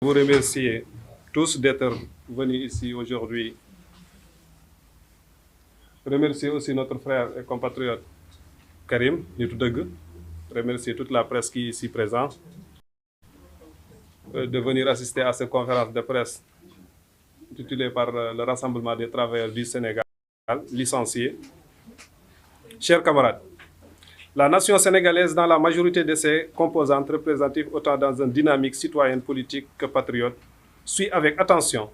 Vous remercier tous d'être venus ici aujourd'hui. Remercier aussi notre frère et compatriote Karim Nitoudeg. Remercier toute la presse qui est ici présente de venir assister à cette conférence de presse intitulée par le Rassemblement des travailleurs du Sénégal, licenciés. Chers camarades, la nation sénégalaise, dans la majorité de ses composantes représentatives, autant dans une dynamique citoyenne, politique que patriote, suit avec attention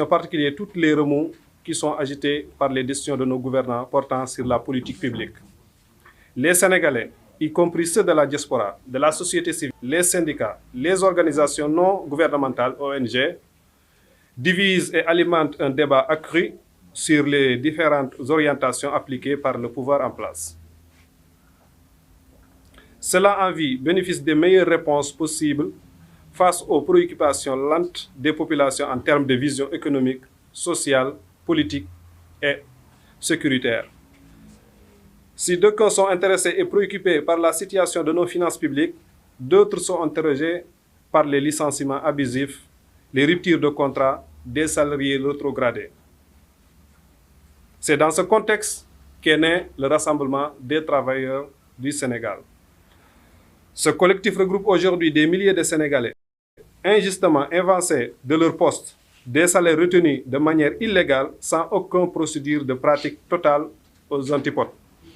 particulière toutes les remous qui sont agités par les décisions de nos gouvernants portant sur la politique publique. Les Sénégalais, y compris ceux de la diaspora, de la société civile, les syndicats, les organisations non gouvernementales, ONG, divisent et alimentent un débat accru sur les différentes orientations appliquées par le pouvoir en place. Cela en vue bénéficie des meilleures réponses possibles face aux préoccupations lentes des populations en termes de vision économique, sociale, politique et sécuritaire. Si d'aucuns sont intéressés et préoccupés par la situation de nos finances publiques, d'autres sont interrogés par les licenciements abusifs, les ruptures de contrats des salariés rétrogradés. C'est dans ce contexte qu'est né le Rassemblement des travailleurs du Sénégal. Ce collectif regroupe aujourd'hui des milliers de Sénégalais injustement évincés de leur poste, des salaires retenus de manière illégale sans aucune procédure de pratique totale aux antipodes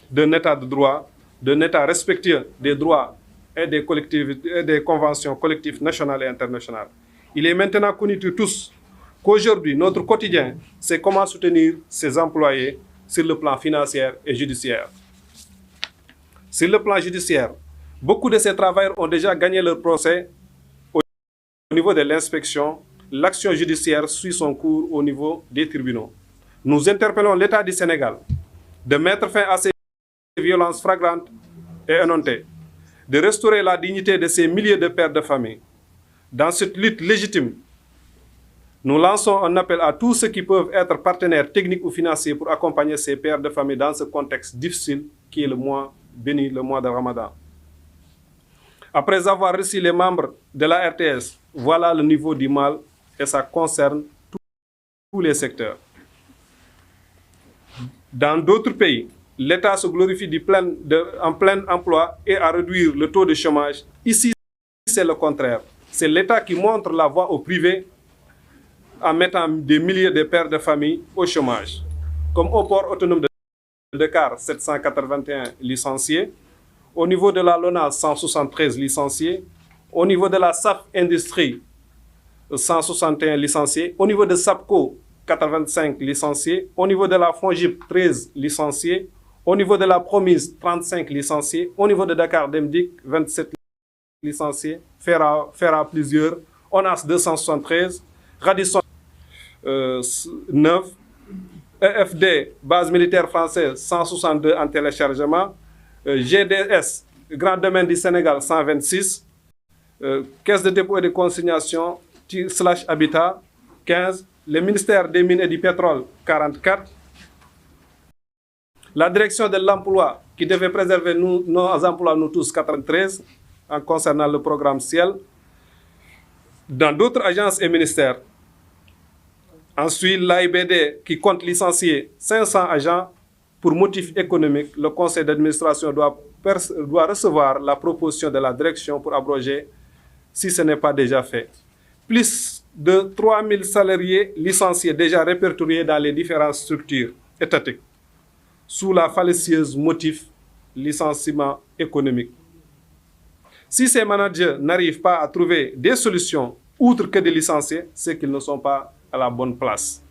d'un État de droit, d'un État respectueux des droits et des collectivités et des conventions collectives nationales et internationales. Il est maintenant connu de tous qu'aujourd'hui, notre quotidien, c'est comment soutenir ses employés sur le plan financier et judiciaire. Sur le plan judiciaire, beaucoup de ces travailleurs ont déjà gagné leur procès au niveau de l'inspection. L'action judiciaire suit son cours au niveau des tribunaux. Nous interpellons l'État du Sénégal de mettre fin à ces violences flagrantes et énoncées, de restaurer la dignité de ces milliers de pères de famille. Dans cette lutte légitime, nous lançons un appel à tous ceux qui peuvent être partenaires techniques ou financiers pour accompagner ces pères de famille dans ce contexte difficile qui est le mois béni, le mois de Ramadan. Après avoir reçu les membres de la RTS, voilà le niveau du mal et ça concerne tous les secteurs. Dans d'autres pays, l'État se glorifie en plein emploi et à réduire le taux de chômage. Ici, c'est le contraire. C'est l'État qui montre la voie au privé en mettant des milliers de pères de famille au chômage. Comme au port autonome de Dakar, 781 licenciés. Au niveau de la LONA, 173 licenciés. Au niveau de la SAF Industrie, 161 licenciés. Au niveau de SAPCO, 85 licenciés. Au niveau de la FONGIP, 13 licenciés. Au niveau de la Promise, 35 licenciés. Au niveau de Dakar Demdik, 27 licenciés. FERA plusieurs. ONAS, 273. Radisson, 9. EFD, base militaire française, 162 en téléchargement. GDS, Grand Domaine du Sénégal, 126. Caisse de dépôt et de consignation, /habitat, 15. Le ministère des Mines et du Pétrole, 44. La direction de l'emploi, qui devait préserver nos emplois, nous tous, 93, en concernant le programme Ciel. Dans d'autres agences et ministères. Ensuite, l'AIBD, qui compte licencier 500 agents pour motif économique. Le conseil d'administration doit recevoir la proposition de la direction pour abroger, si ce n'est pas déjà fait. Plus de 3000 salariés licenciés déjà répertoriés dans les différentes structures étatiques, sous la fallacieuse motif licenciement économique. Si ces managers n'arrivent pas à trouver des solutions outre que des licenciés, c'est qu'ils ne sont pas à la bonne place,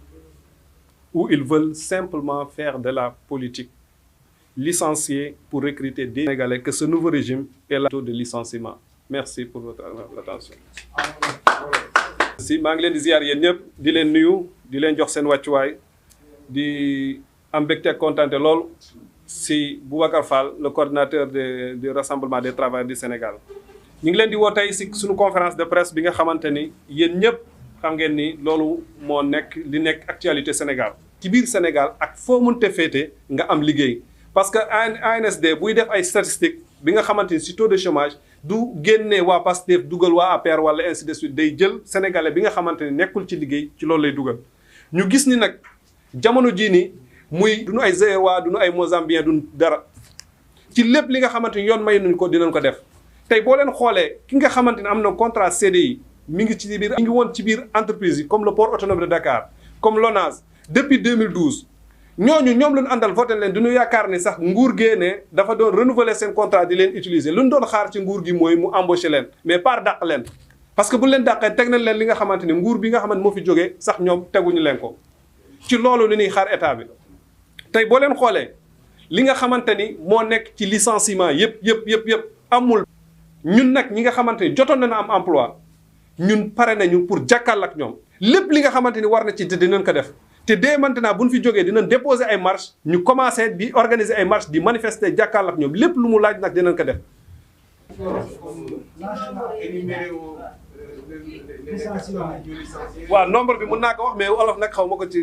où ils veulent simplement faire de la politique, licencier pour recruter des Sénégalais, que ce nouveau régime est le taux de licenciement. Merci pour votre attention. Si maa ngi leen di ziar yéen ñëpp di leen nuyu di leen jox seen wàccuwaay di am mbégte kontaante lool si Boubacar Fall, le coordinateur du Rassemblement des travailleurs du Sénégal. ñu ngi leen di woo tey si suñu conférence de presse bi nga xamante ni yéen ñëpp xam ngeen ni loolu moo nekk li nekk actualité Sénégal. ci biir Sénégal ak foo mënte féete nga am liggéey parce que ANSD buy def ay statistiques bi nga xamante ni si taux de chômage du génnee waa Pastef dugal waa APR wala ainsi de suite day jël sénégalais bi nga xamante ni nekkul ci liggéey ci loolu lay dugal. ñu gis ni nag jamono jii nii muy duñu ay Zaïrois duñu ay Mozambiens duñu dara ci lépp li nga xamante ni yoon may nañu ko dinañ ko def tey boo leen xoolee ki nga xamante ni am na contrat CDI mi ngi ci biir mi ngi woon ci biir entreprise yi comme le port autonome de Dakar comme l'ONAS depuis 2012 ñooñu ñoom lañu àndal voté leen duñu yaakaar ni sax nguur gee ne dafa doon renouveler seen contrat di leen utiliser lu ñu doon xaar ci nguur gi mooy mu embaucher leen mais par dàq leen parce que bu leen dàqee teg nañ leen li nga xamante ni nguur bi nga xamante moo fi jógee sax ñoom teguñu leen ko ci loolu li ñuy xaar état bi tey boo leen xoolee li nga xamante ni moo nekk ci licenciement yëpp amul ñun nag ñi nga xamante ni jotoon na am emploi ñun pare nañu pour jàkkaarloo ak ñoom lépp li nga xamante ni war na ci dinañ ko def te dès maintenant bu ñu fi jógee dinañ déposer ay marche ñu commencé di organiser ay marche di manifester jàkkaarloo ak ñoom lépp lu mu laaj nag dinañ ko def. waaw nombre bi mën naa ko wax mais olof nag xaw ma ko ci.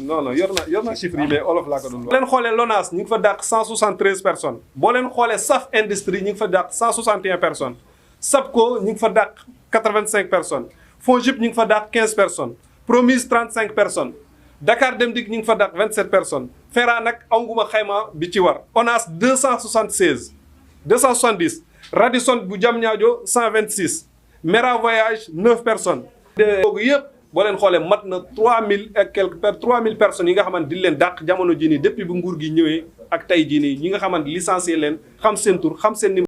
non yor na chiffre yi mais olof laa ko doon wax. boo leen xoolee LONASE ñu ngi fa dàq 173 personnes boo leen xoolee SAF Industrie ñu ngi fa dàq 161 personnes SAPCO ñu ngi fa dàq 85 personnes FONGIP ñu ngi fa dàq 15 personnes Promise 35 personnes Dakar Dem Dikk ñu ngi fa dàq 27 personnes FERA nag awnguma xayma bi ci war ONAS 270 Radisson bu Diamniadio 126 Mera Voyage 9 personnes. boobu yëpp boo leen xoolee mat na 3000 et quelques 3000 personnes yi nga xamante di leen dàq jamono jii nii depuis bu nguur gi ñëwee ak tey jii nii ñi nga xamante licencié leen xam seen tur xam seen